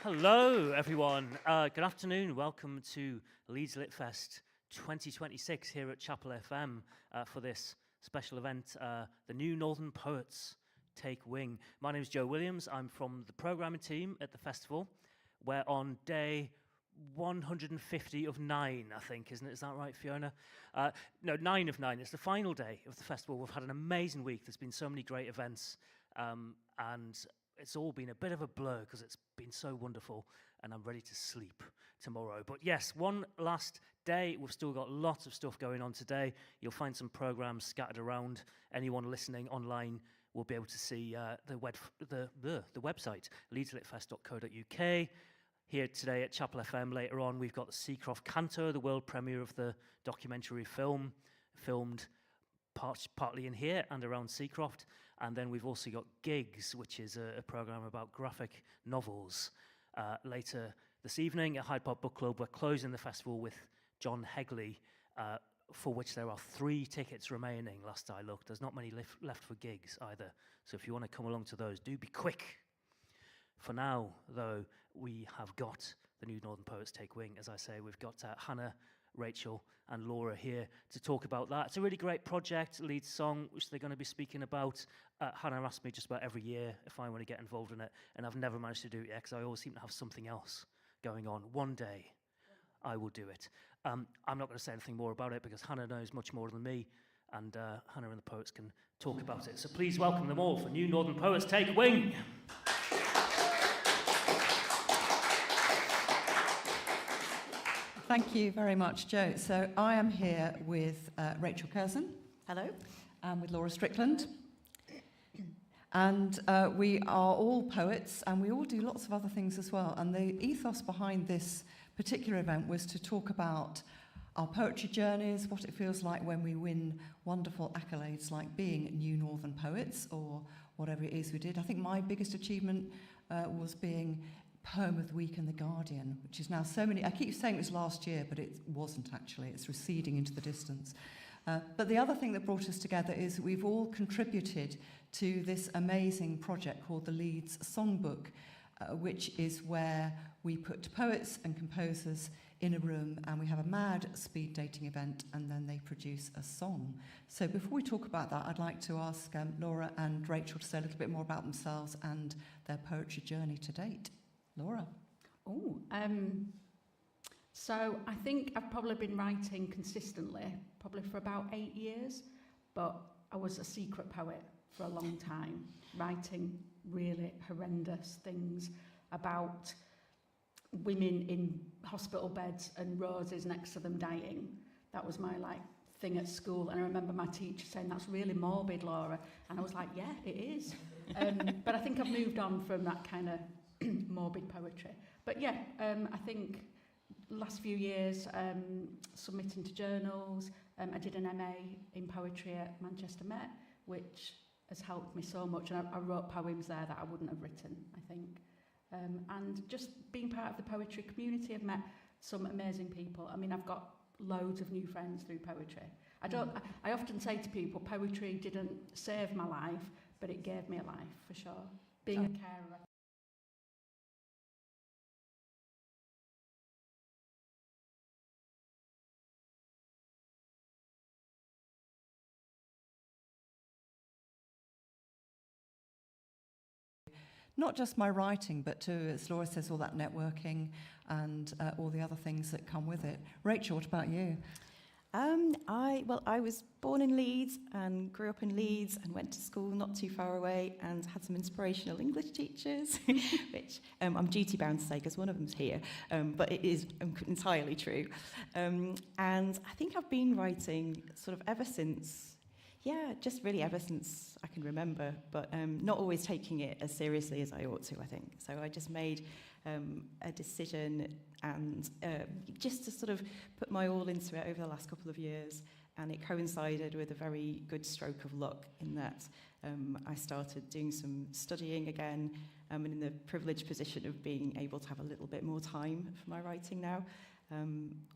Hello, everyone. Good afternoon. Welcome to Leeds Lit Fest 2026 here at Chapel FM for this special event, the New Northern Poets Take Wing. My name is Joe Williams. I'm from the programming team at the festival. We're on day 150 of 9, I think, isn't it? Is that right, Fiona? No, 9 of 9. It's the final day of the festival. We've had an amazing week. There's been so many great events, and it's all been a bit of a blur because it's been so wonderful, and I'm ready to sleep tomorrow. But yes, one last day. We've still got lots of stuff going on today. You'll find some programs scattered around. Anyone listening online will be able to see the website, leedslitfest.co.uk. Here today at Chapel FM. Later on, we've got the Seacroft Canto, the world premiere of the documentary film, filmed partly in here and around Seacroft. And then we've also got Gigs, which is a programme about graphic novels. Later this evening at Hyde Park Book Club, we're closing the festival with John Hegley, for which there are 3 tickets remaining, last I looked. There's not many left for Gigs either. So if you want to come along to those, do be quick. For now, though, we have got the New Northern Poets Take Wing. As I say, we've got Hannah, Rachel and Laura here to talk about that. It's a really great project, Leeds Song, which they're going to be speaking about. Hannah asks me just about every year if I want to get involved in it, and I've never managed to do it yet because I always seem to have something else going on. One day, I will do it. I'm not going to say anything more about it because Hannah knows much more than me, and Hannah and the poets can talk about it. So please welcome them all for New Northern Poets Take Wing. Thank you very much, Joe. So I am here with Rachel Curzon. Hello. And with Laura Strickland. And we are all poets, and we all do lots of other things as well. And the ethos behind this particular event was to talk about our poetry journeys, what it feels like when we win wonderful accolades like being New Northern Poets or whatever it is we did. I think my biggest achievement was being Poem of the Week in The Guardian, which is now so many. I keep saying it was last year, but it wasn't actually. It's receding into the distance. But the other thing that brought us together is we've all contributed to this amazing project called the Leeds Songbook, which is where we put poets and composers in a room and we have a mad speed dating event and then they produce a song. So before we talk about that, I'd like to ask Laura and Rachel to say a little bit more about themselves and their poetry journey to date. Laura. So I think I've probably been writing consistently, probably for about 8 years, but I was a secret poet for a long time, writing really horrendous things about women in hospital beds and roses next to them dying. That was my thing at school, and I remember my teacher saying, "That's really morbid, Laura," and I was like, "Yeah, it is." But I think I've moved on from that kind of morbid poetry. But yeah, I think last few years submitting to journals. I did an MA in poetry at Manchester Met, which has helped me so much, and I wrote poems there that I wouldn't have written, I think. And just being part of the poetry community, I've met some amazing people. I mean, I've got loads of new friends through poetry. I often say to people, poetry didn't save my life, but it gave me a life, for sure. Being a carer. Not just my writing, but to, as Laura says, all that networking and all the other things that come with it. Rachel, what about you? I was born in Leeds and grew up in Leeds and went to school not too far away and had some inspirational English teachers, which I'm duty-bound to say because one of them's here, but it is entirely true. And I think I've been writing sort of ever since, just really ever since I can remember, but not always taking it as seriously as I ought to, I think. So I just made a decision and just to sort of put my all into it over the last couple of years, and it coincided with a very good stroke of luck in that I started doing some studying again, and in the privileged position of being able to have a little bit more time for my writing now,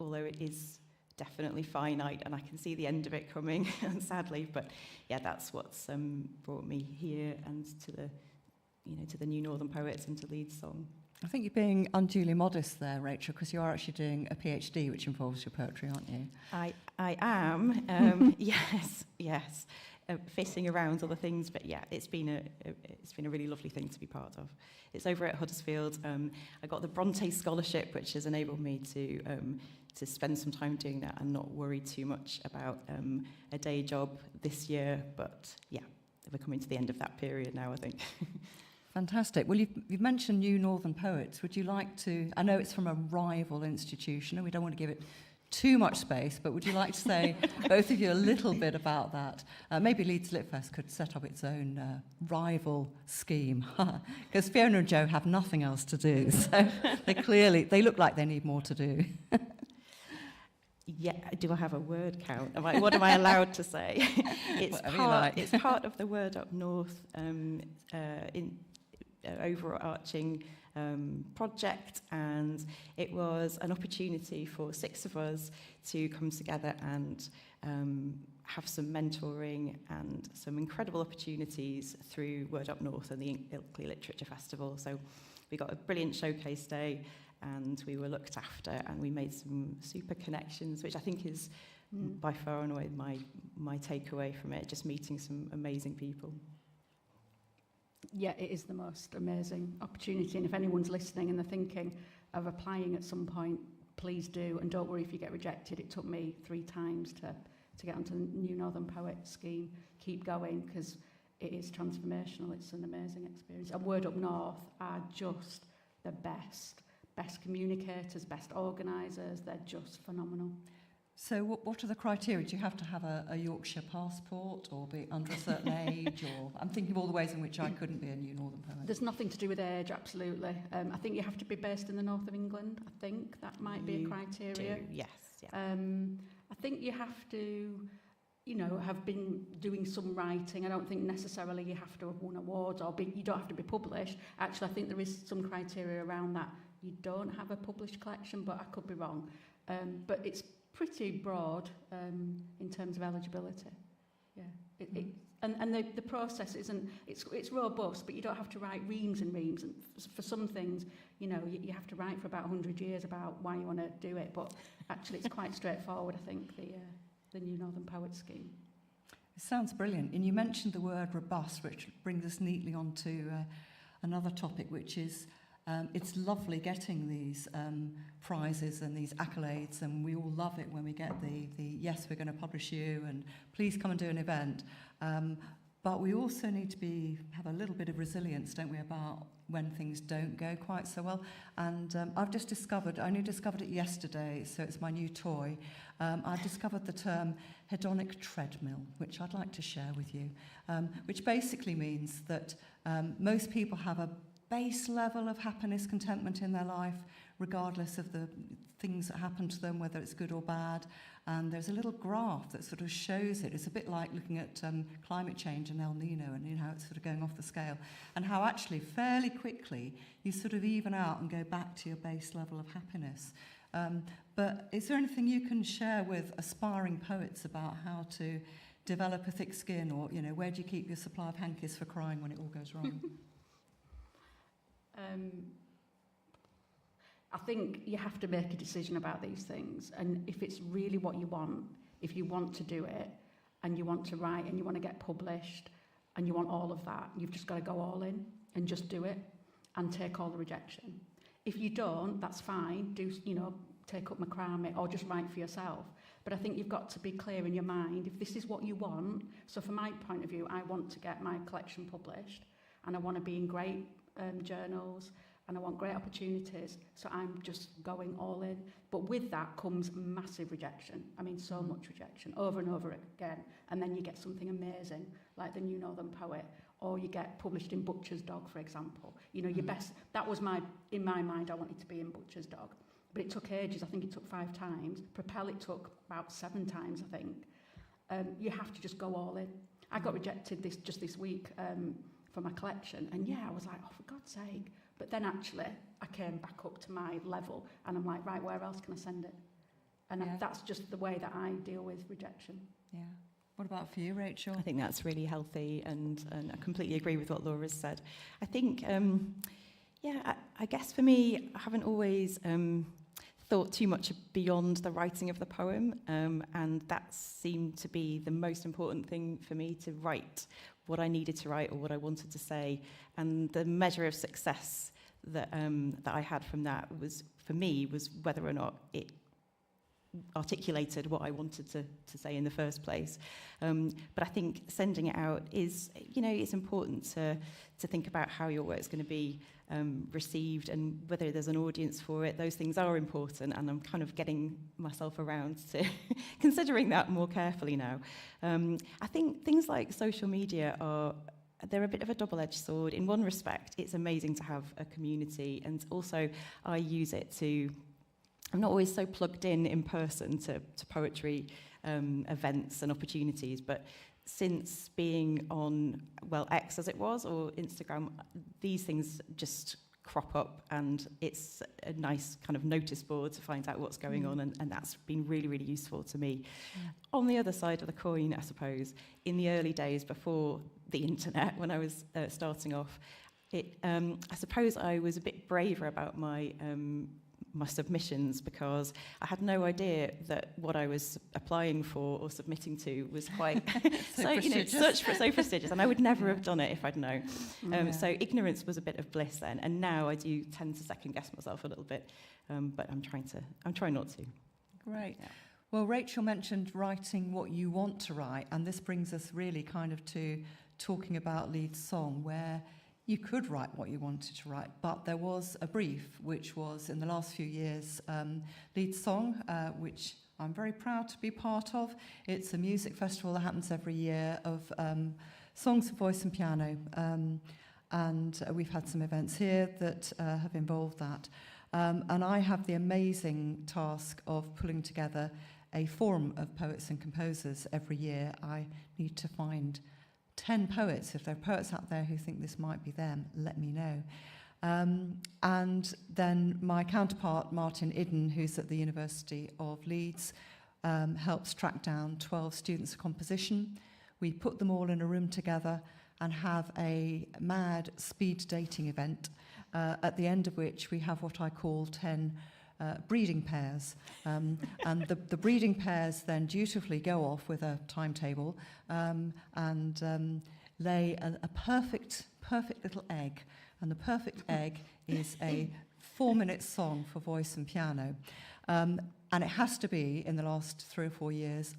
although it is definitely finite, and I can see the end of it coming, sadly. But yeah, that's what's brought me here and to the, to the New Northern Poets and to Leeds Song. I think you're being unduly modest there, Rachel, because you are actually doing a PhD, which involves your poetry, aren't you? I am, yes, facing around other things, but yeah, it's been a really lovely thing to be part of. It's over at Huddersfield. I got the Bronte Scholarship, which has enabled me to spend some time doing that and not worry too much about a day job this year. But yeah, we're coming to the end of that period now, I think. Fantastic. Well, you've mentioned New Northern Poets. Would you like to, I know it's from a rival institution and we don't want to give it too much space, but would you like to say, both of you, a little bit about that? Maybe Leeds Litfest could set up its own rival scheme, because Fiona and Joe have nothing else to do, so they look like they need more to do. Yeah, do I have a word count? What am I allowed to say? It's part of the Word Up North overarching project, and it was an opportunity for 6 of us to come together and have some mentoring and some incredible opportunities through Word Up North and the Ilkley Literature Festival. So we got a brilliant showcase day and we were looked after and we made some super connections, which I think is by far and away my takeaway from it, just meeting some amazing people. Yeah, it is the most amazing opportunity, and if anyone's listening and they're thinking of applying at some point, please do, and don't worry if you get rejected. It took me 3 times to get onto the New Northern Poet scheme. Keep going, because it is transformational. It's an amazing experience. And Word Up North are just the best communicators, best organisers. They're just phenomenal. So what are the criteria? Do you have to have a Yorkshire passport or be under a certain age? Or I'm thinking of all the ways in which I couldn't be a New Northern Poet. There's nothing to do with age, absolutely. I think you have to be based in the north of England. I think that might be a criteria. Yes. Yeah. I think you have to, have been doing some writing. I don't think necessarily you have to have won awards you don't have to be published. Actually, I think there is some criteria around that. You don't have a published collection, but I could be wrong. But it's pretty broad in terms of eligibility. Yeah, and the process isn't. It's robust, but you don't have to write reams and reams. And for some things, you have to write for about 100 years about why you want to do it. But actually, it's quite straightforward. I think the New Northern Poet scheme. It sounds brilliant. And you mentioned the word robust, which brings us neatly on to another topic, which is. It's lovely getting these prizes and these accolades, and we all love it when we get the yes, we're going to publish you, and please come and do an event. But we also need to have a little bit of resilience, don't we, about when things don't go quite so well. And I only discovered it yesterday, so it's my new toy. I've discovered the term hedonic treadmill, which I'd like to share with you, which basically means that most people have a base level of happiness, contentment in their life, regardless of the things that happen to them, whether it's good or bad. And there's a little graph that sort of shows it. It's a bit like looking at climate change and El Nino and how it's sort of going off the scale, and how actually fairly quickly you sort of even out and go back to your base level of happiness. But is there anything you can share with aspiring poets about how to develop a thick skin, or where do you keep your supply of hankies for crying when it all goes wrong? I think you have to make a decision about these things, and if it's really what you want, if you want to do it and you want to write and you want to get published and you want all of that, you've just got to go all in and just do it and take all the rejection. If you don't, that's fine. Take up macrame or just write for yourself. But I think you've got to be clear in your mind if this is what you want. So from my point of view, I want to get my collection published and I want to be in great journals, and I want great opportunities, so I'm just going all in. But with that comes massive rejection. I mean, so much rejection, over and over again. And then you get something amazing, like the New Northern Poet, or you get published in Butcher's Dog, for example. Your best, that was in my mind, I wanted to be in Butcher's Dog. But it took ages. I think it took 5 times. Propel, it took about 7 times, I think. You have to just go all in. I got rejected this week, for my collection, and I was like, oh, for God's sake. But then actually I came back up to my level and I'm like, right, where else can I send it? And that's just the way that I deal with rejection. Yeah. What about for you, Rachel? I think that's really healthy, and I completely agree with what Laura's said. I think I guess for me, I haven't always thought too much beyond the writing of the poem, and that seemed to be the most important thing for me, to write what I needed to write or what I wanted to say. And the measure of success that I had from that was, for me, was whether or not it articulated what I wanted to say in the first place. But I think sending it out is, it's important to think about how your work's going to be received and whether there's an audience for it. Those things are important, and I'm kind of getting myself around to considering that more carefully now. I think things like social media they're a bit of a double-edged sword. In one respect, it's amazing to have a community, and also I use it to... I'm not always so plugged in person to poetry events and opportunities, but since being on, X as it was, or Instagram, these things just crop up, and it's a nice kind of notice board to find out what's going on, and that's been really, really useful to me. On the other side of the coin, I suppose, in the early days before the internet, when I was starting off, I suppose I was a bit braver about my submissions, because I had no idea that what I was applying for or submitting to was quite so prestigious, and I would never have done it if I'd known. So ignorance was a bit of bliss then, and now I do tend to second guess myself a little bit, but I'm trying not to. Great. Yeah. Well, Rachel mentioned writing what you want to write, and this brings us really kind of to talking about Leeds Song, where you could write what you wanted to write, but there was a brief, which was, in the last few years, Leeds Song, which I'm very proud to be part of. It's a music festival that happens every year of songs for voice and piano, and we've had some events here that have involved that. And I have the amazing task of pulling together a forum of poets and composers every year. I need to find 10 poets. If there are poets out there who think this might be them, let me know. And then my counterpart, Martin Idden, who's at the University of Leeds, helps track down 12 students of composition. We put them all in a room together and have a mad speed dating event, at the end of which we have what I call 10 breeding pairs. And the breeding pairs then dutifully go off with a timetable and lay a perfect little egg. And the perfect egg is a 4-minute song for voice and piano. And it has to be, in the last 3 or 4 years,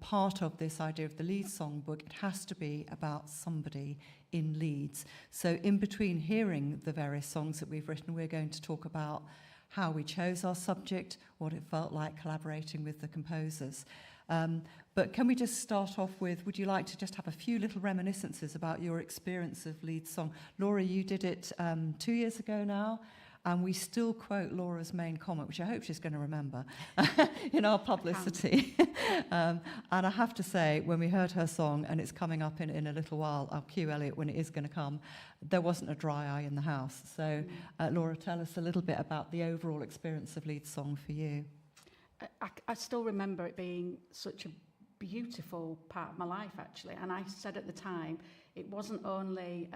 part of this idea of the Leeds Songbook. It has to be about somebody in Leeds. So in between hearing the various songs that we've written, we're going to talk about how we chose our subject, what it felt like collaborating with the composers. But can we just start off with, would you like to just have a few little reminiscences about your experience of Leeds Song? Laura, you did it 2 years ago now, and we still quote Laura's main comment, which I hope she's going to remember, in our publicity. And I have to say, when we heard her song, and it's coming up in a little while, I'll cue Elliot when it is going to come, there wasn't a dry eye in the house. So, Laura, tell us a little bit about the overall experience of Leeds Song for you. I still remember it being such a beautiful part of my life, actually. And I said at the time, it wasn't only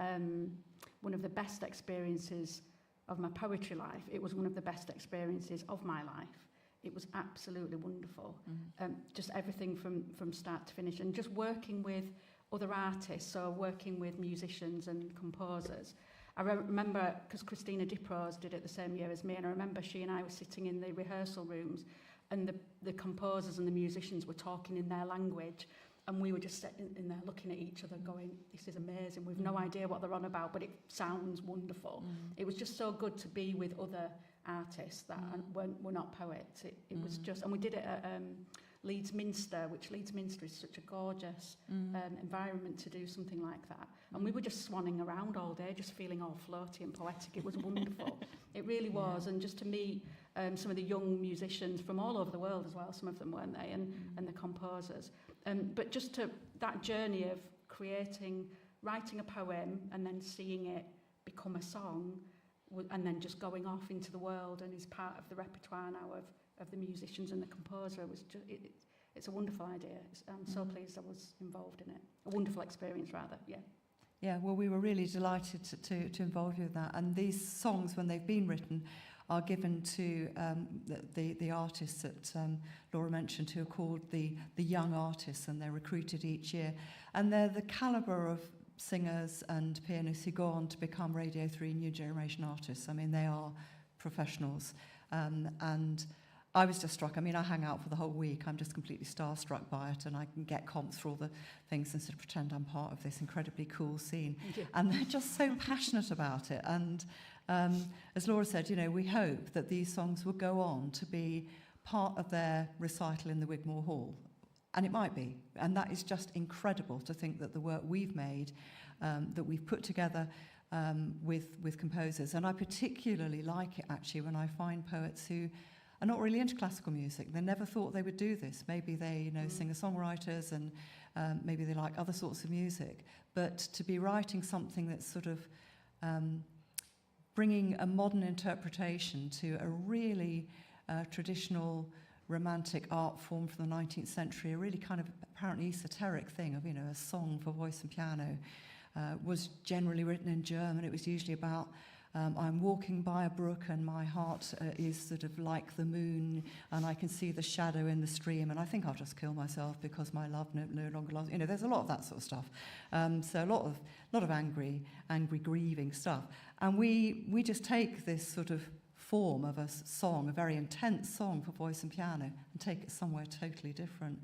one of the best experiences of my poetry life, it was one of the best experiences of my life. It was absolutely wonderful. Just everything from start to finish, and just working with other artists, so working with musicians and composers. I remember, because Christina Diprose did it the same year as me, and I remember she and I were sitting in the rehearsal rooms, and the composers and the musicians were talking in their language, and we were just sitting in there looking at each other going, this is amazing, we've no idea what they're on about, but it sounds wonderful. It was just so good to be with other artists that were not poets. It was just, and we did it at Leeds Minster, which Leeds Minster is such a gorgeous environment to do something like that. And we were just swanning around all day, just feeling all floaty and poetic. It was wonderful. It really was. And just to meet some of the young musicians from all over the world as well, some of them, weren't they, and the composers. But just to that journey of writing a poem and then seeing it become a song, and then just going off into the world and is part of the repertoire now of the musicians and the composer, was just, it's a wonderful idea. I'm so pleased I was involved in it. A wonderful experience, rather, yeah. Yeah, well, we were really delighted to involve you in that. And these songs, when they've been written, are given to the artists that Laura mentioned, who are called the young artists, and they're recruited each year. And they're the calibre of singers and pianists who go on to become Radio 3 New Generation artists. I mean, they are professionals. And I was just struck. I mean, I hang out for the whole week. I'm just completely starstruck by it, and I can get comps for all the things and sort of pretend I'm part of this incredibly cool scene. And they're just so passionate about it. And as Laura said, you know, we hope that these songs will go on to be part of their recital in the Wigmore Hall. And it might be. And that is just incredible to think that the work we've made, that we've put together with composers. And I particularly like it, actually, when I find poets who are not really into classical music. They never thought they would do this. Maybe they, you know, singer-songwriters, and maybe they like other sorts of music. But to be writing something that's sort of bringing a modern interpretation to a really traditional romantic art form from the 19th century, a really kind of apparently esoteric thing of, you know, a song for voice and piano, was generally written in German. It was usually about I'm walking by a brook and my heart is sort of like the moon, and I can see the shadow in the stream, and I think I'll just kill myself because my love no longer loves. You know, there's a lot of that sort of stuff. So a lot of angry, grieving stuff. And we just take this sort of form of a song, a very intense song for voice and piano, and take it somewhere totally different.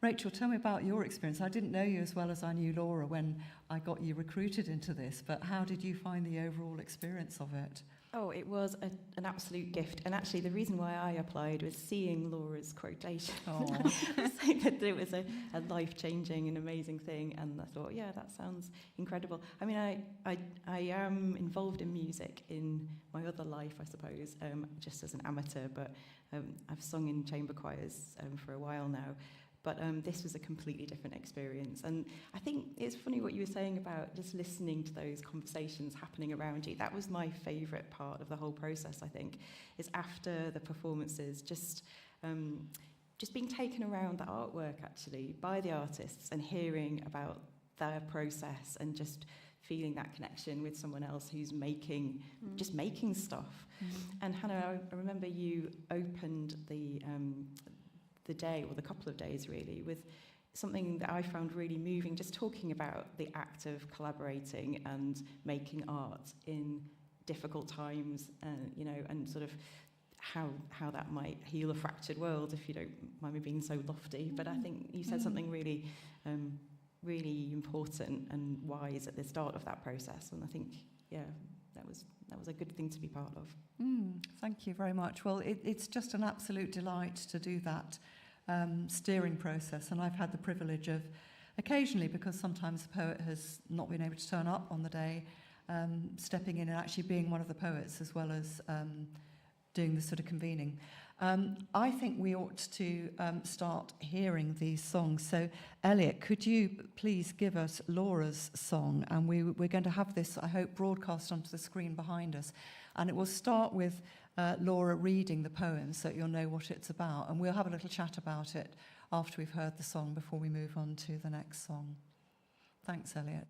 Rachel, tell me about your experience. I didn't know you as well as I knew Laura when I got you recruited into this, but how did you find the overall experience of it? Oh, it was an absolute gift. And actually, the reason why I applied was seeing Laura's quotation. Saying that it was a life-changing and amazing thing. And I thought, yeah, that sounds incredible. I mean, I am involved in music in my other life, I suppose, just as an amateur. But I've sung in chamber choirs for a while now. But this was a completely different experience. And I think it's funny what you were saying about just listening to those conversations happening around you. That was my favourite part of the whole process, I think, is after the performances, just being taken around the artwork, actually, by the artists and hearing about their process and just feeling that connection with someone else who's making stuff. And Hannah, I remember you opened the day, or the couple of days really, with something that I found really moving, just talking about the act of collaborating and making art in difficult times, you know, and sort of how that might heal a fractured world, if you don't mind me being so lofty. But I think you said something really really important and wise at the start of that process, and I think, yeah, that was a good thing to be part of. Thank you very much. Well, it's just an absolute delight to do that steering process, and I've had the privilege of occasionally, because sometimes the poet has not been able to turn up on the day, stepping in and actually being one of the poets as well as doing the sort of convening. I think we ought to start hearing these songs. So, Elliot, could you please give us Laura's song? And we're going to have this, I hope, broadcast onto the screen behind us. And it will start with Laura reading the poem so that you'll know what it's about. And we'll have a little chat about it after we've heard the song before we move on to the next song. Thanks, Elliot.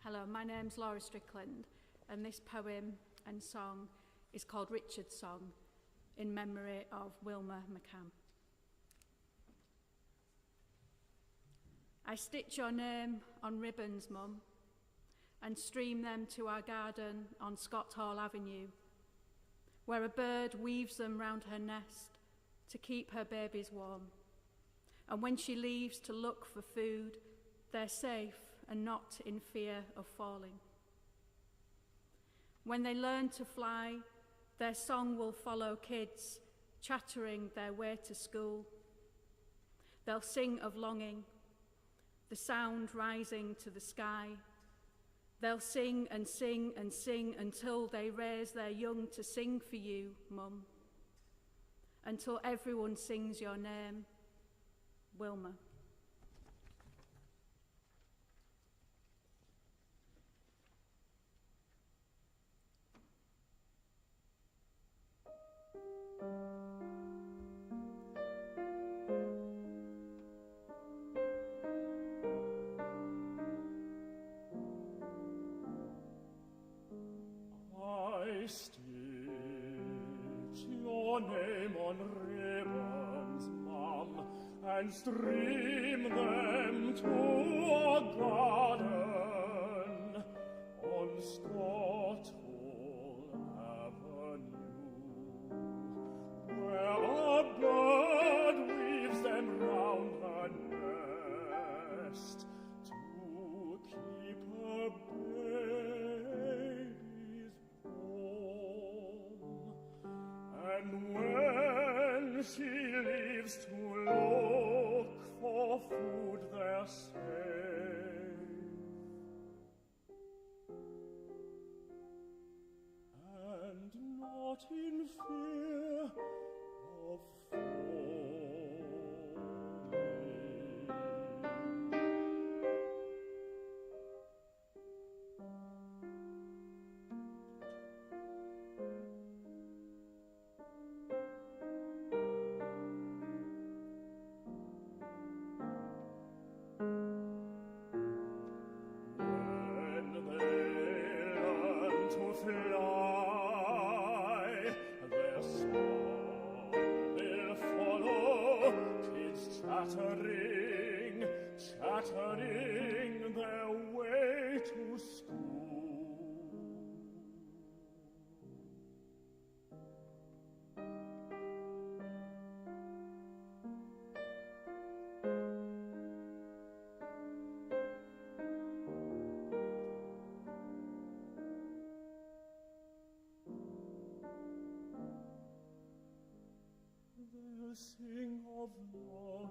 Hello, my name's Laura Strickland, and this poem and song is called Richard's Song. in memory of Wilma McCann. I stitch your name on ribbons, Mum, and stream them to our garden on Scott Hall Avenue, where a bird weaves them round her nest to keep her babies warm. And when she leaves to look for food, they're safe and not in fear of falling. When they learn to fly, their song will follow kids chattering their way to school. They'll sing of longing, the sound rising to the sky. They'll sing and sing and sing until they raise their young to sing for you, Mum. Until everyone sings your name, Wilma. I stitch your name on ribbons, Mum, and stream them to a garden on Scott Hall Avenue, where a bird weaves them round her nest to keep her babies warm. And when she leaves to look for food, they're safe and not in fear of falling. When they learn to fly, their song will follow, kids chattering their way to school. They'll sing of longing,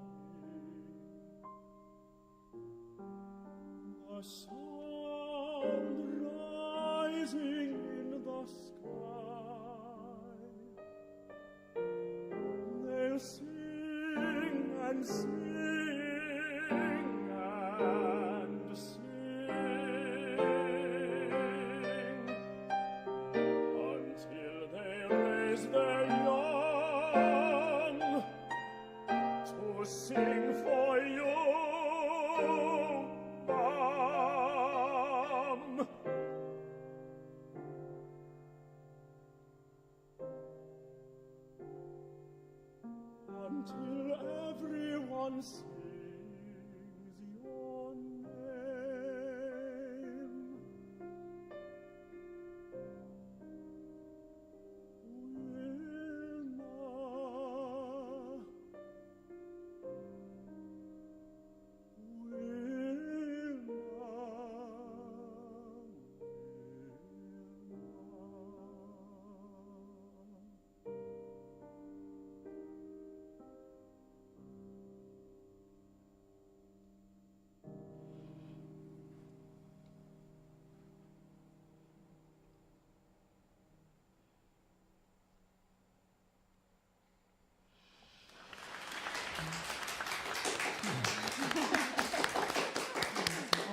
the sound rising in the sky. They'll sing and sing and sing until they raise their young to sing for you, Mum. Until everyone sings your name, Wilma.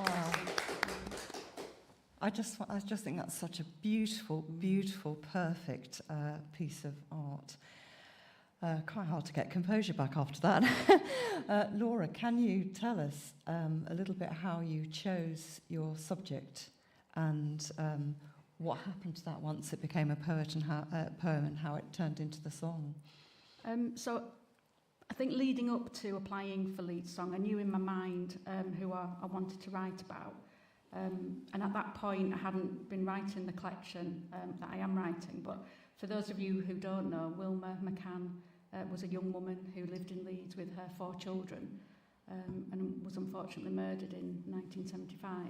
Wow. I just think that's such a beautiful, beautiful, perfect piece of art. Quite hard to get composure back after that. Laura, can you tell us a little bit how you chose your subject and what happened to that once it became a poem and how it turned into the song. So I think leading up to applying for Leeds Song, I knew in my mind who I wanted to write about. And at that point, I hadn't been writing the collection that I am writing. But for those of you who don't know, Wilma McCann was a young woman who lived in Leeds with her 4 children and was unfortunately murdered in 1975.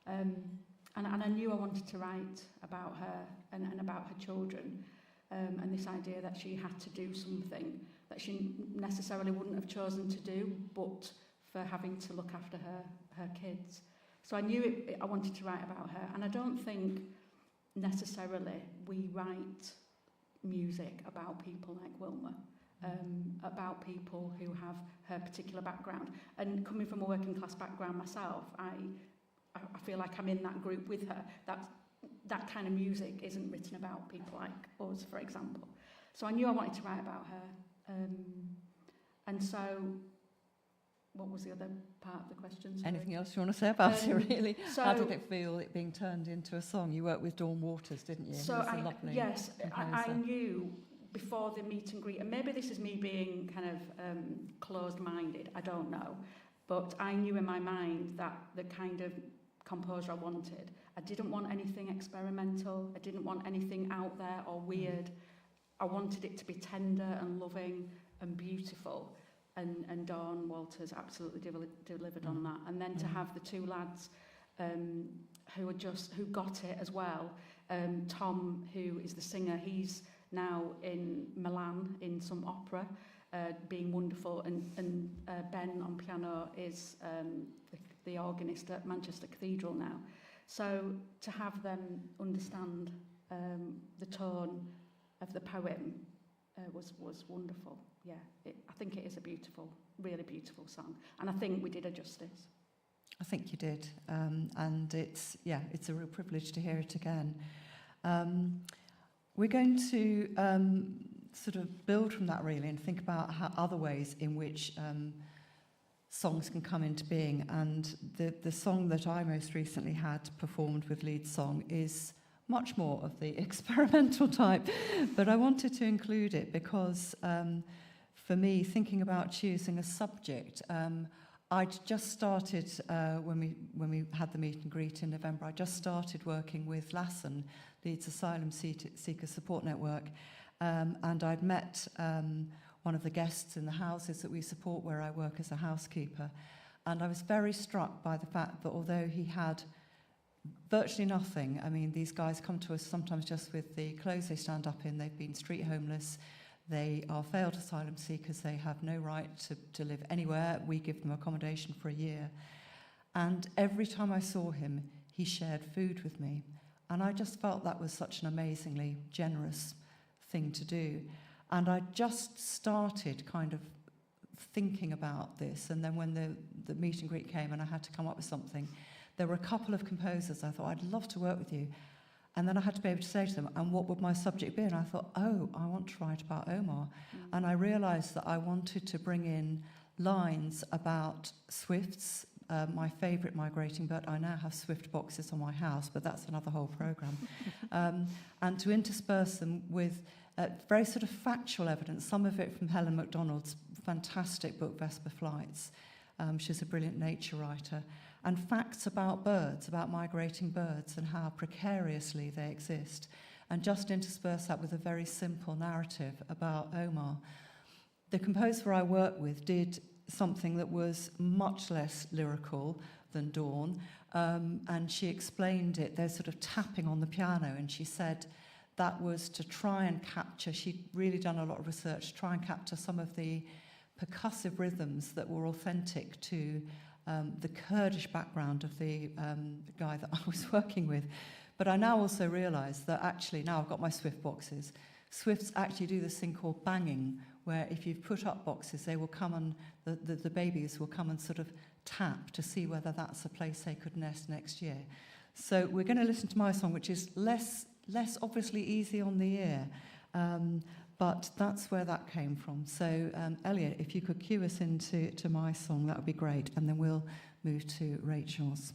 And I knew I wanted to write about her and about her children, and this idea that she had to do something that she necessarily wouldn't have chosen to do, but for having to look after her kids. So I knew I wanted to write about her, and I don't think necessarily we write music about people like Wilma, about people who have her particular background. And coming from a working class background myself, I feel like I'm in that group with her. That kind of music isn't written about people like us, for example. So I knew I wanted to write about her. And so, what was the other part of the question? Sorry. Anything else you want to say about it, really? So, how did it feel, it being turned into a song? You worked with Dawn Waters, didn't you? So yes, I knew before the meet and greet, and maybe this is me being kind of closed-minded, I don't know, but I knew in my mind that the kind of composer I wanted, I didn't want anything experimental, I didn't want anything out there or weird. I wanted it to be tender and loving and beautiful, and Dawn Walters absolutely delivered on that. And then to have the 2 lads who got it as well. Tom, who is the singer, he's now in Milan in some opera, being wonderful, and Ben on piano is the organist at Manchester Cathedral now. So to have them understand the tone of the poem was wonderful. Yeah, I think it is a beautiful, really beautiful song, and I think we did her justice. I think you did, and it's a real privilege to hear it again. We're going to sort of build from that really and think about how other ways in which songs can come into being, and the song that I most recently had performed with Leeds Song is much more of the experimental type, but I wanted to include it because for me, thinking about choosing a subject, I'd just started, when we had the meet and greet in November, I just started working with LASSN, Leeds Asylum Seeker Support Network, and I'd met one of the guests in the houses that we support where I work as a housekeeper, and I was very struck by the fact that although he had virtually nothing, I mean, these guys come to us sometimes just with the clothes they stand up in, they've been street homeless, they are failed asylum seekers, they have no right to live anywhere, we give them accommodation for a year. And every time I saw him, he shared food with me. And I just felt that was such an amazingly generous thing to do. And I just started kind of thinking about this, and then when the meet and greet came and I had to come up with something, there were a couple of composers I thought, I'd love to work with you. And then I had to be able to say to them, and what would my subject be? And I thought, oh, I want to write about Omar. And I realised that I wanted to bring in lines about swifts, my favourite migrating bird. I now have swift boxes on my house, but that's another whole programme. And to intersperse them with very sort of factual evidence, some of it from Helen MacDonald's fantastic book, Vesper Flights. She's a brilliant nature writer. And facts about birds, about migrating birds and how precariously they exist, and just intersperse that with a very simple narrative about Omar. The composer I worked with did something that was much less lyrical than Dawn, and she explained it. There's sort of tapping on the piano, and she said that was to try and capture, she'd really done a lot of research, to try and capture some of the percussive rhythms that were authentic to the Kurdish background of the guy that I was working with. But I now also realise that actually, now I've got my swift boxes, swifts actually do this thing called banging, where if you've put up boxes, they will come and, the babies will come and sort of tap to see whether that's a place they could nest next year. So we're going to listen to my song, which is less obviously easy on the ear, but that's where that came from. So, Elliot, if you could cue us into my song, that would be great, and then we'll move to Rachel's.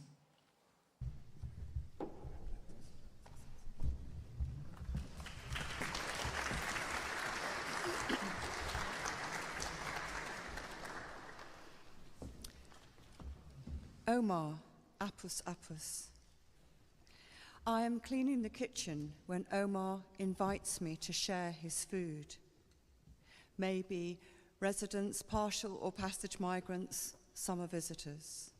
Omar, apus apus. I am cleaning the kitchen when Omar invites me to share his food. Maybe residents, partial or passage migrants, summer visitors.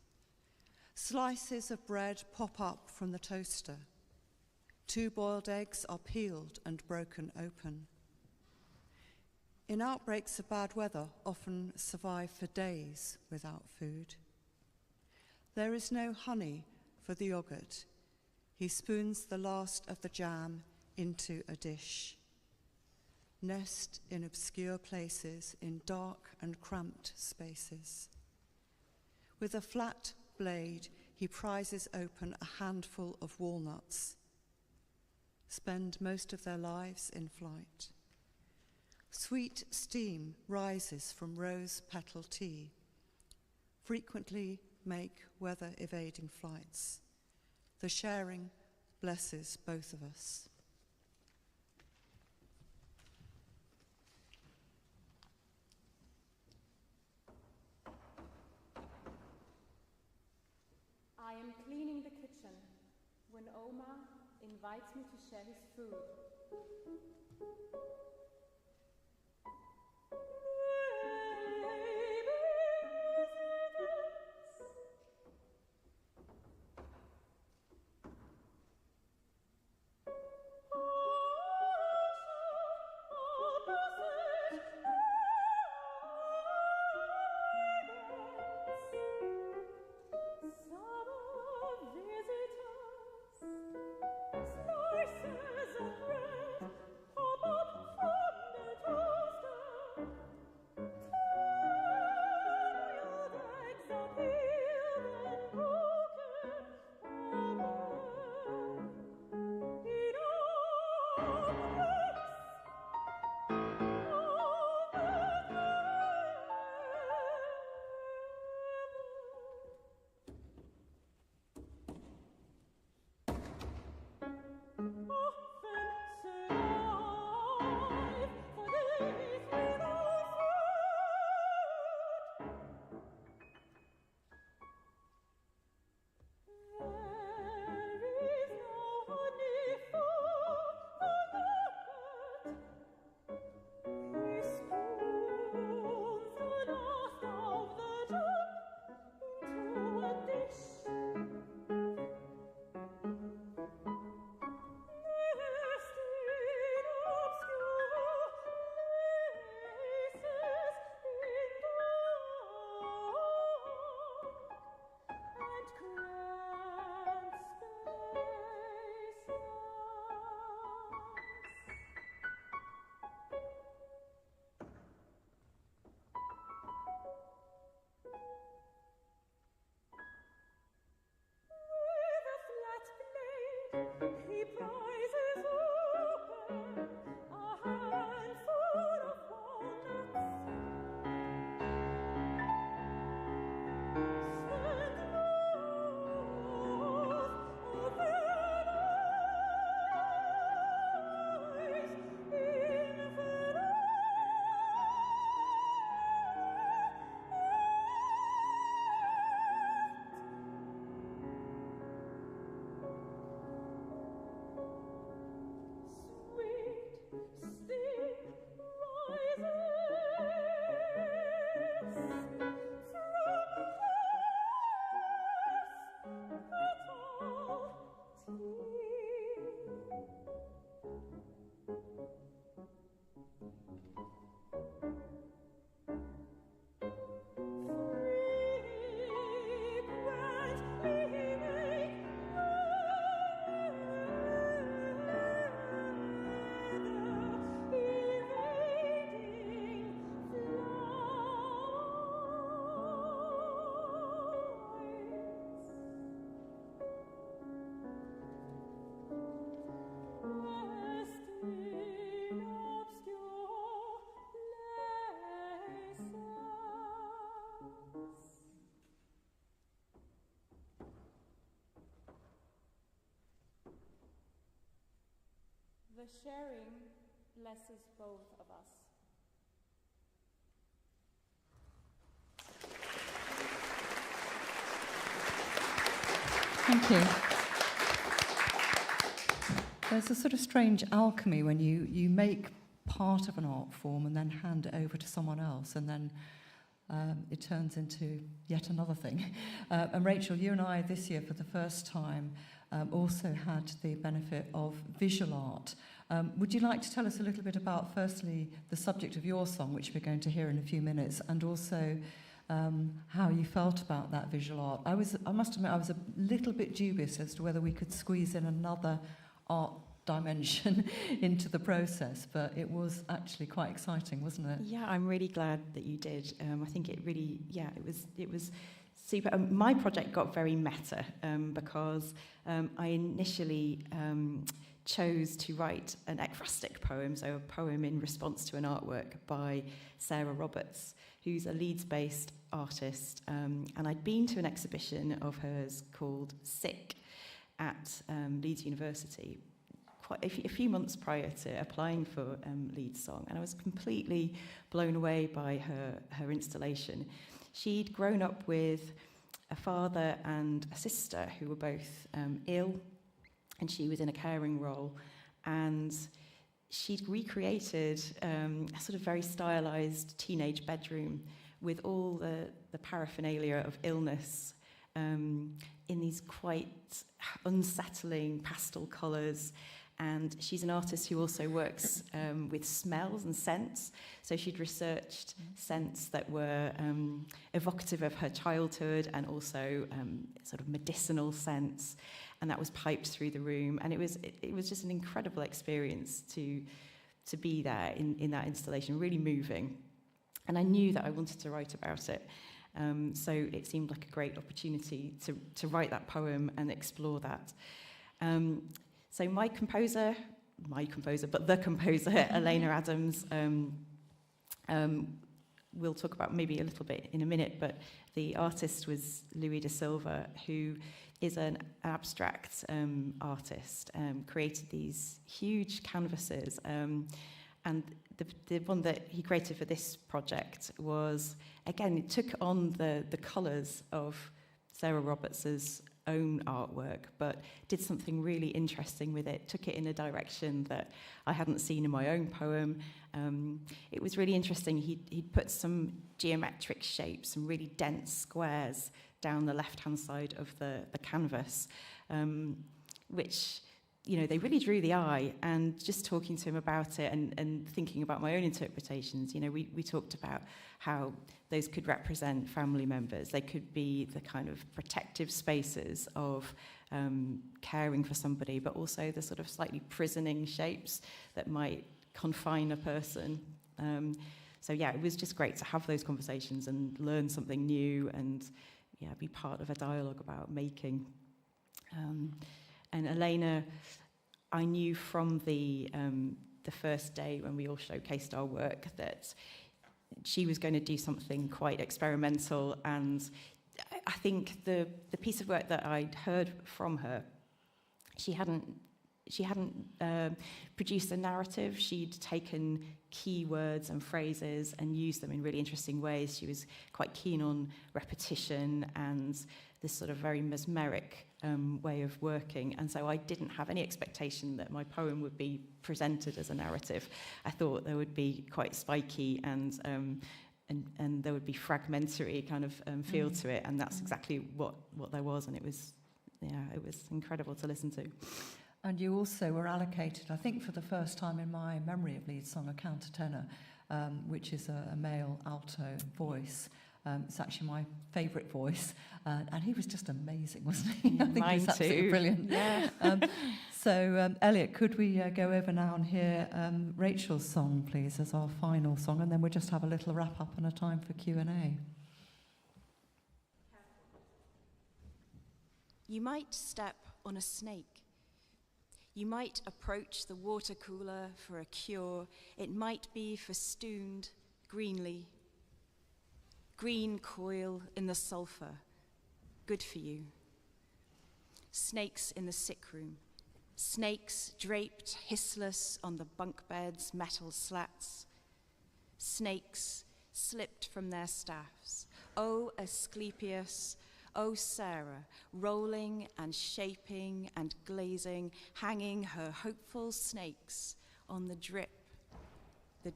Slices of bread pop up from the toaster. 2 boiled eggs are peeled and broken open. In outbreaks of bad weather, often survive for days without food. There is no honey for the yogurt. He spoons the last of the jam into a dish. Nest in obscure places, in dark and cramped spaces. With a flat blade, he prizes open a handful of walnuts. Spend most of their lives in flight. Sweet steam rises from rose petal tea. Frequently make weather-evading flights. The sharing blesses both of us. I am cleaning the kitchen when Omar invites me to share his food. He prizes open a handful of walnuts. Send north of their eyes infinite. The sharing blesses both of us. Thank you. There's a sort of strange alchemy when you make part of an art form and then hand it over to someone else, and then it turns into yet another thing. And Rachel, you and I this year for the first time also had the benefit of visual art. Would you like to tell us a little bit about, firstly, the subject of your song, which we're going to hear in a few minutes, and also how you felt about that visual art? I must admit, I was a little bit dubious as to whether we could squeeze in another art dimension into the process, but it was actually quite exciting, wasn't it? Yeah, I'm really glad that you did. I think it really, it was super. My project got very meta because I initially chose to write an ekphrastic poem, so a poem in response to an artwork by Sarah Roberts, who's a Leeds-based artist, and I'd been to an exhibition of hers called Sick at Leeds University quite a few months prior to applying for Leeds Song, and I was completely blown away by her installation. She'd grown up with a father and a sister who were both ill, and she was in a caring role, and she'd recreated a sort of very stylized teenage bedroom with all the paraphernalia of illness in these quite unsettling pastel colours. And she's an artist who also works with smells and scents. So she'd researched scents that were evocative of her childhood and also sort of medicinal scents. And that was piped through the room. And it was just an incredible experience to be there in that installation, really moving. And I knew that I wanted to write about it. So it seemed like a great opportunity to write that poem and explore that. So the composer, Elena Adams, we'll talk about maybe a little bit in a minute, but the artist was Louis da Silva, who is an abstract artist, created these huge canvases. And the one that he created for this project was, again, it took on the colours of Sarah Roberts's own artwork, but did something really interesting with it, took it in a direction that I hadn't seen in my own poem. It was really interesting. He'd put some geometric shapes, some really dense squares down the left-hand side of the canvas, which, you know, they really drew the eye. And just talking to him about it and thinking about my own interpretations, you know, we talked about how those could represent family members. They could be the kind of protective spaces of caring for somebody, but also the sort of slightly prisoning shapes that might confine a person. So yeah, it was just great to have those conversations and learn something new and be part of a dialogue about making. And Elena, I knew from the first day when we all showcased our work that she was going to do something quite experimental, and I think the piece of work that I'd heard from her, she hadn't produced a narrative. She'd taken keywords and phrases and used them in really interesting ways. She was quite keen on repetition and this sort of very mesmeric way of working. And so I didn't have any expectation that my poem would be presented as a narrative. I thought there would be quite spiky and there would be fragmentary kind of feel to it. And that's exactly what there was. And it was incredible to listen to. And you also were allocated, I think for the first time in my memory of Leeds Song, a countertenor, which is a male alto voice. It's actually my favourite voice, and he was just amazing, wasn't he? I think Mine he was absolutely too. brilliant. Yeah. So, Elliot, could we go over now and hear Rachel's song, please, as our final song, and then we'll just have a little wrap-up and a time for Q&A. You might step on a snake. You might approach the water cooler for a cure. It might be festooned greenly. Green coil in the sulphur. Good for you. Snakes in the sick room. Snakes draped hissless on the bunk bed's metal slats. Snakes slipped from their staffs. O Asclepius, Oh, Sarah, rolling and shaping and glazing, hanging her hopeful snakes on the drip that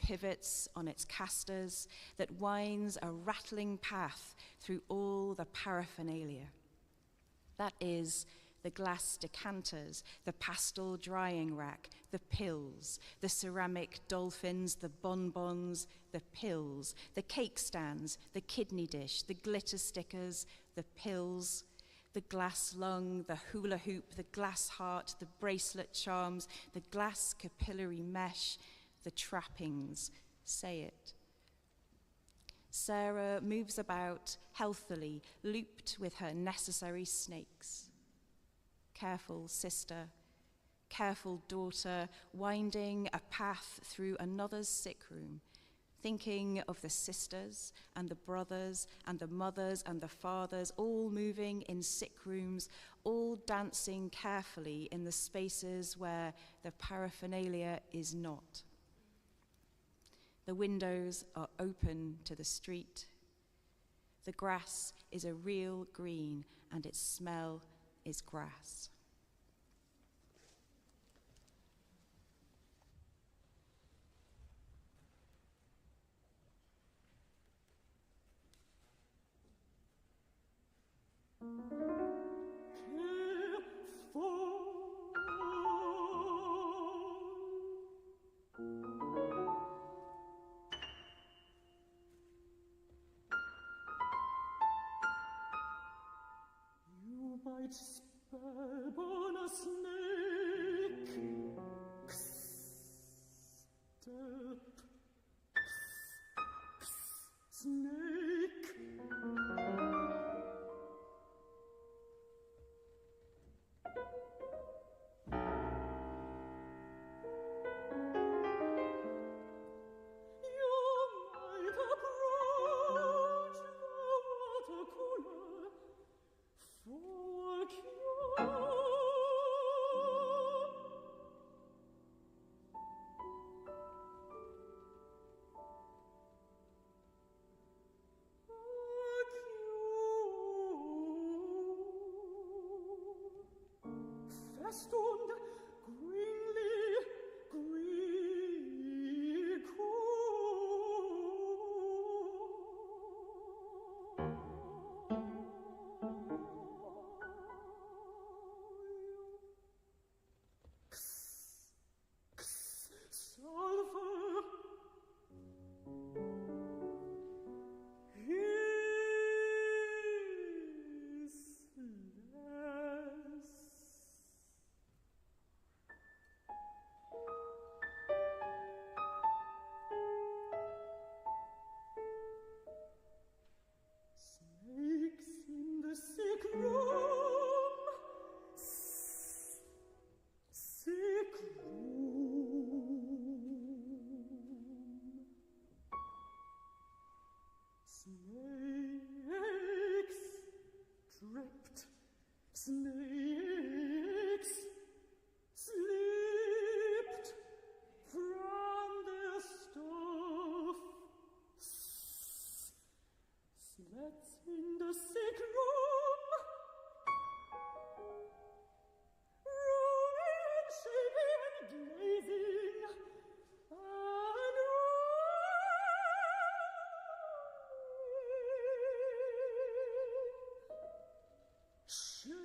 pivots on its casters, that winds a rattling path through all the paraphernalia. That is the glass decanters, the pastel drying rack, the pills, the ceramic dolphins, the bonbons, the pills, the cake stands, the kidney dish, the glitter stickers, the pills, the glass lung, the hula hoop, the glass heart, the bracelet charms, the glass capillary mesh, the trappings. Say it. Sarah moves about healthily, looped with her necessary snakes. Careful sister, careful daughter, winding a path through another's sick room, thinking of the sisters and the brothers and the mothers and the fathers, all moving in sick rooms, all dancing carefully in the spaces where the paraphernalia is not. The windows are open to the street. The grass is a real green, and its smell is grass. You might spell on a snake. Step. Snake. Festund greenly sulfur. Snakes in the sick room. Sick room. Snakes dripped. Snakes slipped from their stuff. Slats in the sick room, rolling and shaping and glazing, and shaping.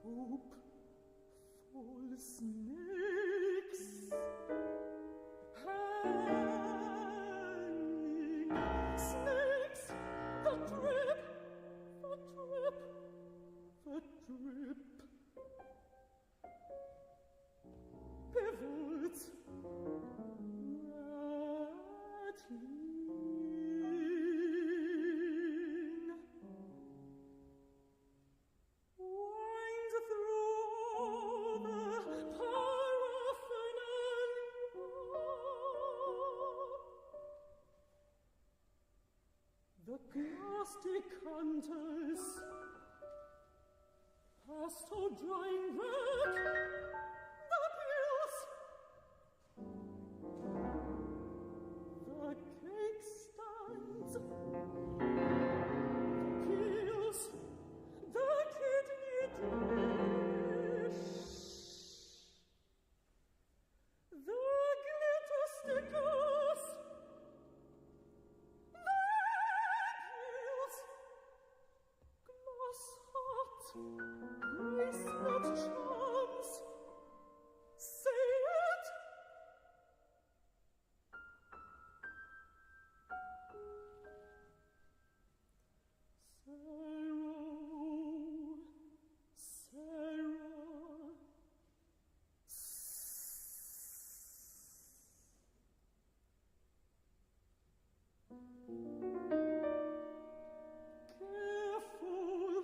Hopeful snakes hanging, snakes that drip, pivots rattling, winds through the paraphernalia. The glass decanters, Past all drying work, the pills, the cake stands, the pills, the kidney dish, the glitter stickers, the pills, glass hot, bracelet charms. Say it. Sarah, careful,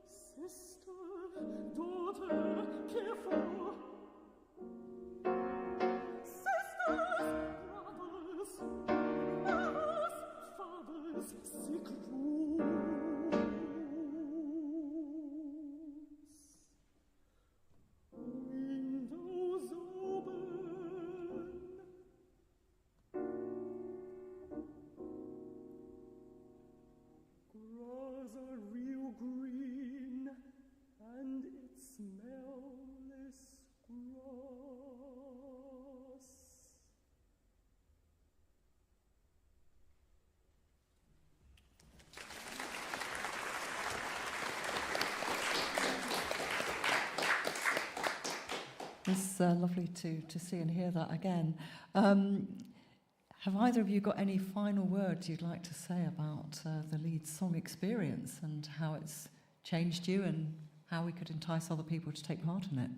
sister, daughter, careful. Sisters, brothers, mothers, fathers, sick rooms. Windows open. Grass are real green, and it smellless grass. It's lovely to see and hear that again. Have either of you got any final words you'd like to say about the Leeds song experience and how it's changed you and how we could entice other people to take part in it?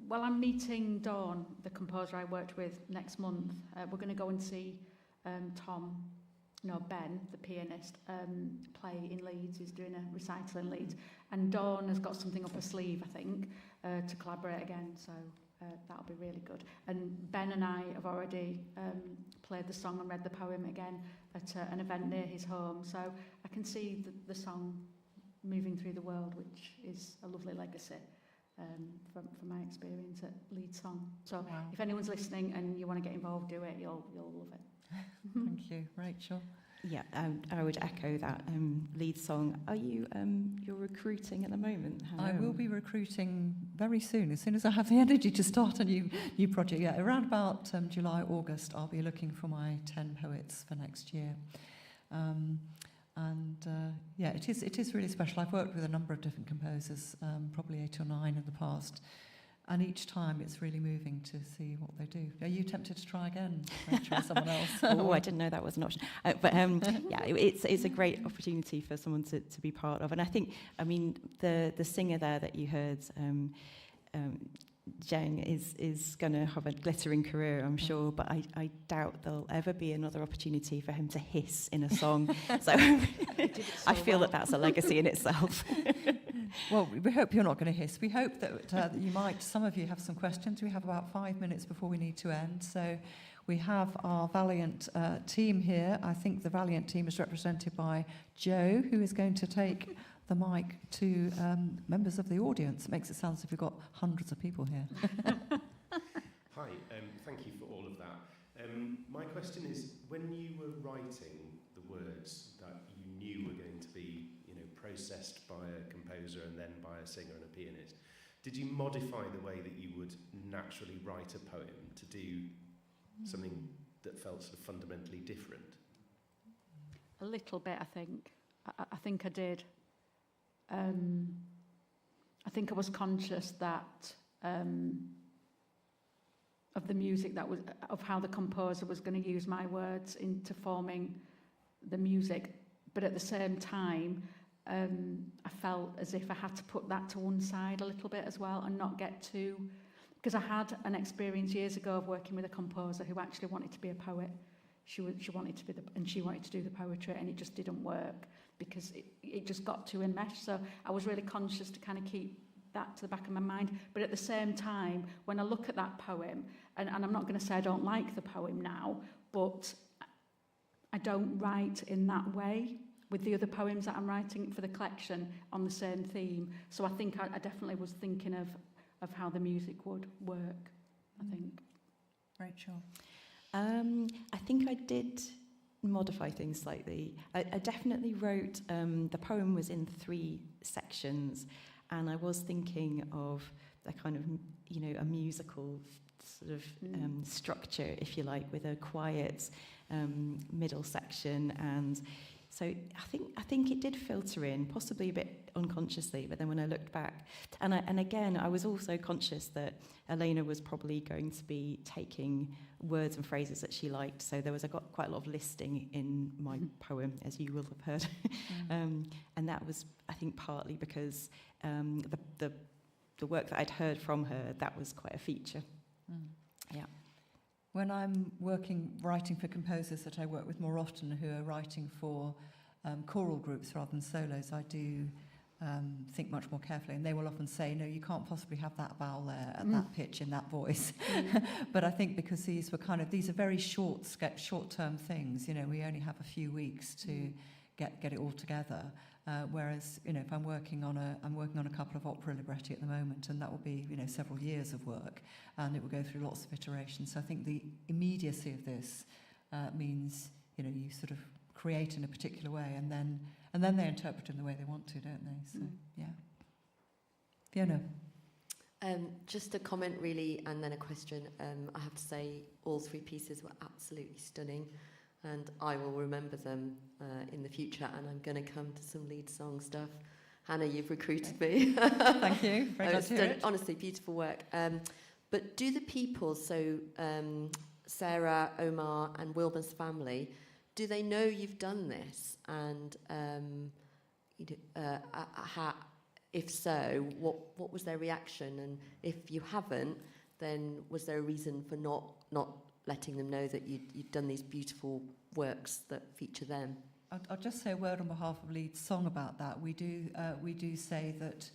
Well, I'm meeting Dawn, the composer I worked with, next month. We're going to go and see Ben, the pianist, play in Leeds. He's doing a recital in Leeds. And Dawn has got something up her sleeve, I think, to collaborate again. So that'll be really good. And Ben and I have already played the song and read the poem again at an event near his home. So I can see the song moving through the world, which is a lovely legacy from my experience at Leeds Song. So if anyone's listening and you want to get involved, do it. You'll love it. Thank you. Rachel? Yeah, I would echo that Leeds Song. Are you you're recruiting at the moment? I will be recruiting very soon, as soon as I have the energy to start a new project. Yeah, around about July, August, I'll be looking for my 10 poets for next year. Yeah, it is really special. I've worked with a number of different composers, probably 8 or 9 in the past, and each time it's really moving to see what they do. Are you tempted to try again, Rachel, or someone else? Oh, I didn't know that was an option. Yeah, it's a great opportunity for someone to be part of. And I think, the singer there that you heard, Jeng, is going to have a glittering career, I'm sure, but I doubt there'll ever be another opportunity for him to hiss in a song. So I feel that that's a legacy in itself. Well, we hope you're not going to hiss. We hope that you might, some of you have some questions. We have about 5 minutes before we need to end. So we have our Valiant team here. I think the Valiant team is represented by Joe, who is going to take the mic to members of the audience. It makes it sound as if we've got hundreds of people here. Hi, thank you for all of that. My question is, when you were writing the words that you knew were going to be, processed by a composer and then by a singer and a pianist, did you modify the way that you would naturally write a poem to do something that felt sort of fundamentally different? A little bit, I think. I think I did. I think I was conscious that of the music of how the composer was going to use my words into forming the music, but at the same time, I felt as if I had to put that to one side a little bit as well and not get too... Because I had an experience years ago of working with a composer who actually wanted to be a poet. She wanted to be she wanted to do the poetry, and it just didn't work because it just got too enmeshed. So I was really conscious to kind of keep that to the back of my mind. But at the same time, when I look at that poem, and I'm not going to say I don't like the poem now, but I don't write in that way with the other poems that I'm writing for the collection on the same theme. So I think I definitely was thinking of how the music would work, I think. Rachel? I think I did modify things slightly. I definitely wrote, the poem was in 3 sections, and I was thinking of a kind of, a musical sort of structure, if you like, with a quiet middle section. And so I think it did filter in, possibly a bit unconsciously, but then when I looked back, and again, I was also conscious that Elena was probably going to be taking words and phrases that she liked, so there was quite a lot of listing in my poem, as you will have heard. And that was, I think, partly because the work that I'd heard from her, that was quite a feature. Yeah. When I'm writing for composers that I work with more often who are writing for choral groups rather than solos, I do think much more carefully. And they will often say, no, you can't possibly have that vowel there at that pitch in that voice. But I think because these are very short-term things, we only have a few weeks to get it all together. Whereas, if I'm working on a couple of opera libretti at the moment, and that will be, several years of work, and it will go through lots of iterations. So I think the immediacy of this means, you sort of create in a particular way, and then they interpret in the way they want to, don't they? So yeah. Fiona. Just a comment, really, and then a question. I have to say, all 3 pieces were absolutely stunning. And I will remember them in the future, and I'm going to come to some Leeds song stuff. Hannah, you've recruited me. Thank you. Very glad to hear it. Honestly, beautiful work. But do the people, so Sarah, Omar, and Wilbur's family, do they know you've done this? And if so, what was their reaction? And if you haven't, then was there a reason for not letting them know that you'd done these beautiful works that feature them? I'll just say a word on behalf of Leeds Song about that. We do say that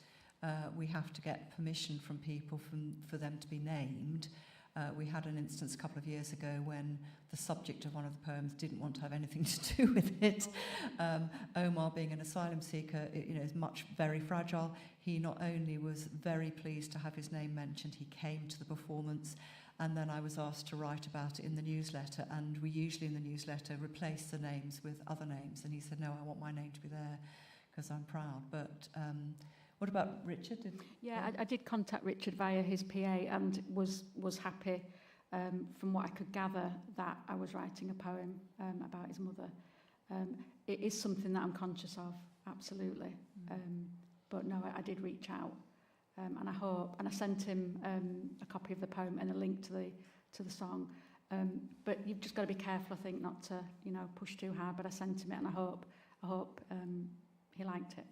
we have to get permission from people for them to be named. We had an instance a couple of years ago when the subject of one of the poems didn't want to have anything to do with it. Omar, being an asylum seeker, is very fragile. He not only was very pleased to have his name mentioned, he came to the performance. And then I was asked to write about it in the newsletter, and we usually in the newsletter replace the names with other names. And he said, no, I want my name to be there because I'm proud. But what about Richard? I did contact Richard via his PA and was happy, from what I could gather, that I was writing a poem about his mother. It is something that I'm conscious of, absolutely. But no, I did reach out. And I sent him a copy of the poem and a link to the song. But you've just got to be careful, I think, not to push too hard. But I sent him it, and I hope he liked it.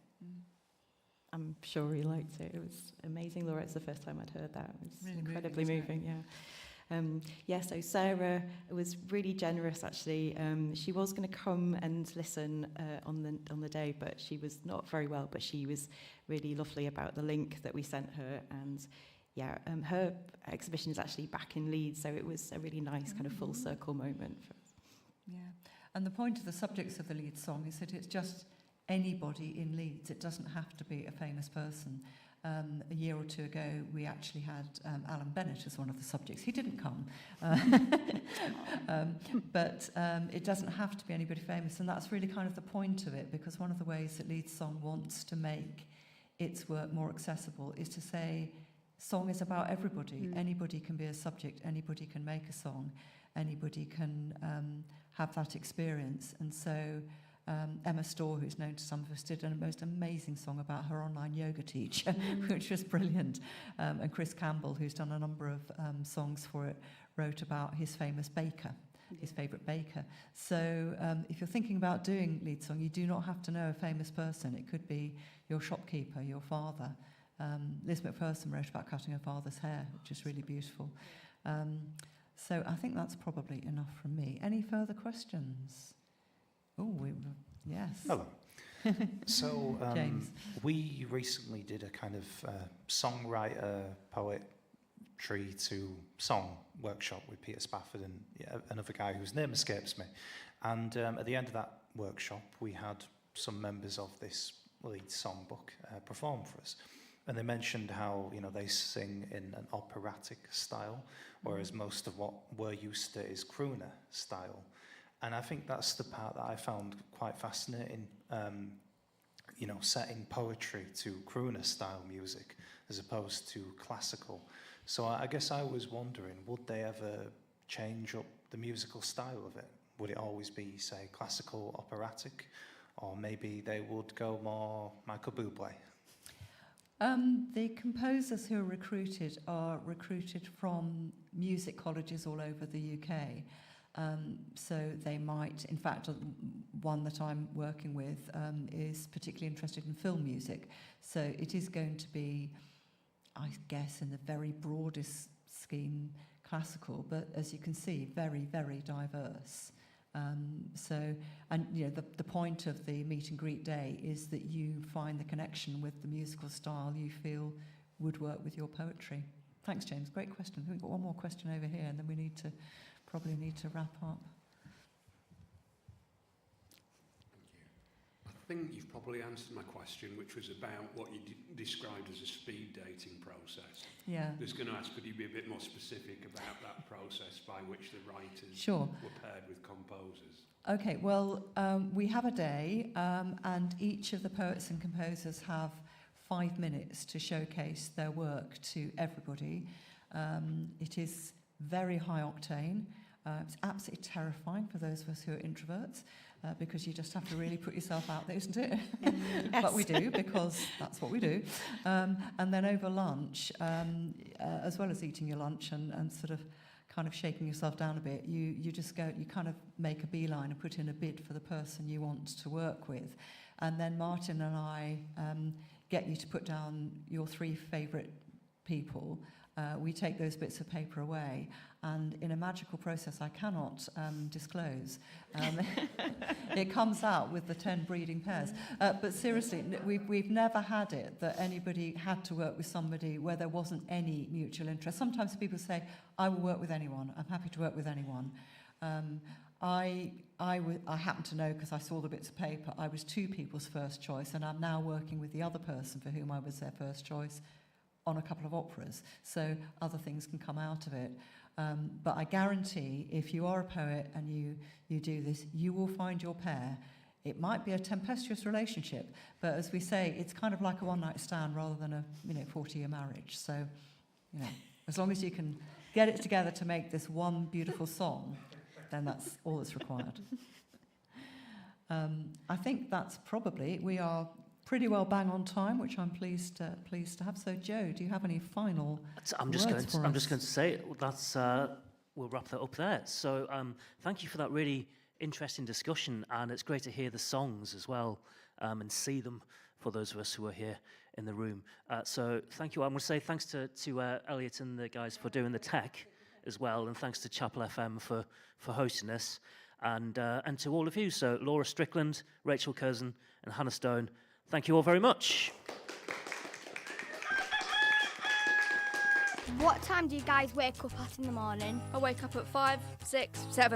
I'm sure he liked it. It was amazing, Laura. It's the first time I'd heard that. It was really incredibly moving. Yeah. So Sarah was really generous, actually. She was going to come and listen on the day, but she was not very well. But she was really lovely about the link that we sent her, and her exhibition is actually back in Leeds, so it was a really nice kind of full circle moment for us. Yeah, and the point of the subjects of the Leeds song is that it's just anybody in Leeds. It doesn't have to be a famous person. A year or two ago, we actually had Alan Bennett as one of the subjects. He didn't come. But it doesn't have to be anybody famous, and that's really kind of the point of it, because one of the ways that Leeds Song wants to make its work more accessible is to say song is about everybody. Anybody can be a subject, anybody can make a song, anybody can have that experience. And so Emma Storr, who's known to some of us, did a most amazing song about her online yoga teacher, which was brilliant. And Chris Campbell, who's done a number of songs for it, wrote about his famous baker, his favourite baker. So if you're thinking about doing lead song, you do not have to know a famous person. It could be your shopkeeper, your father. Liz McPherson wrote about cutting her father's hair, which is really beautiful. So I think that's probably enough from me. Any further questions? Oh, yes. Hello. So James. We recently did a kind of songwriter, poetry to song workshop with Peter Spafford and another guy whose name escapes me. And at the end of that workshop, we had some members of this Leeds Songbook perform for us. And they mentioned how, you know, they sing in an operatic style, whereas most of what we're used to is crooner style. And I think that's the part that I found quite fascinating, you know, setting poetry to crooner style music as opposed to classical. So I guess I was wondering, would they ever change up the musical style of it? Would it always be, say, classical operatic? Or maybe they would go more Michael Bublé? The composers who are recruited from music colleges all over the UK. So they might, in fact, one that I'm working with is particularly interested in film music. So it is going to be, I guess, in the very broadest scheme, classical, but as you can see, very, very diverse. And you know, the point of the meet and greet day is that you find the connection with the musical style you feel would work with your poetry. Thanks, James. Great question. I think we've got one more question over here, and then we probably need to wrap up. I think you've probably answered my question, which was about what you described as a speed dating process. Yeah. I was going to ask, could you be a bit more specific about that process by which the writers Sure. were paired with composers? Okay, well, we have a day, and each of the poets and composers have 5 minutes to showcase their work to everybody. It is very high octane. It's absolutely terrifying for those of us who are introverts, because you just have to really put yourself out there, isn't it? Yes. But we do, because that's what we do. And then over lunch, as well as eating your lunch and sort of kind of shaking yourself down a bit, you just go, you kind of make a beeline and put in a bid for the person you want to work with. And then Martin and I get you to put down your 3 favourite people. We take those bits of paper away, and in a magical process I cannot disclose, it comes out with the 10 breeding pairs. But seriously, we've never had it that anybody had to work with somebody where there wasn't any mutual interest. Sometimes people say, I will work with anyone, I'm happy to work with anyone. I happen to know, because I saw the bits of paper, I was 2 people's first choice, and I'm now working with the other person for whom I was their first choice on a couple of operas, so other things can come out of it. But I guarantee, if you are a poet and you do this, you will find your pair. It might be a tempestuous relationship, but as we say, it's kind of like a one-night stand rather than a 40-year marriage. So, you know, as long as you can get it together to make this one beautiful song, then that's all that's required. I think that's probably, we are pretty well bang on time, which I'm pleased to have. So, Joe, do you have any final I'm just going to say that's we'll wrap that up there. So, thank you for that really interesting discussion, and it's great to hear the songs as well and see them for those of us who are here in the room. So, thank you. I want to say thanks to Elliot and the guys for doing the tech as well, and thanks to Chapel FM for hosting us, and to all of you. So, Laura Strickland, Rachel Curzon, and Hannah Stone. Thank you all very much. What time do you guys wake up at in the morning? I wake up at 5, 6, 7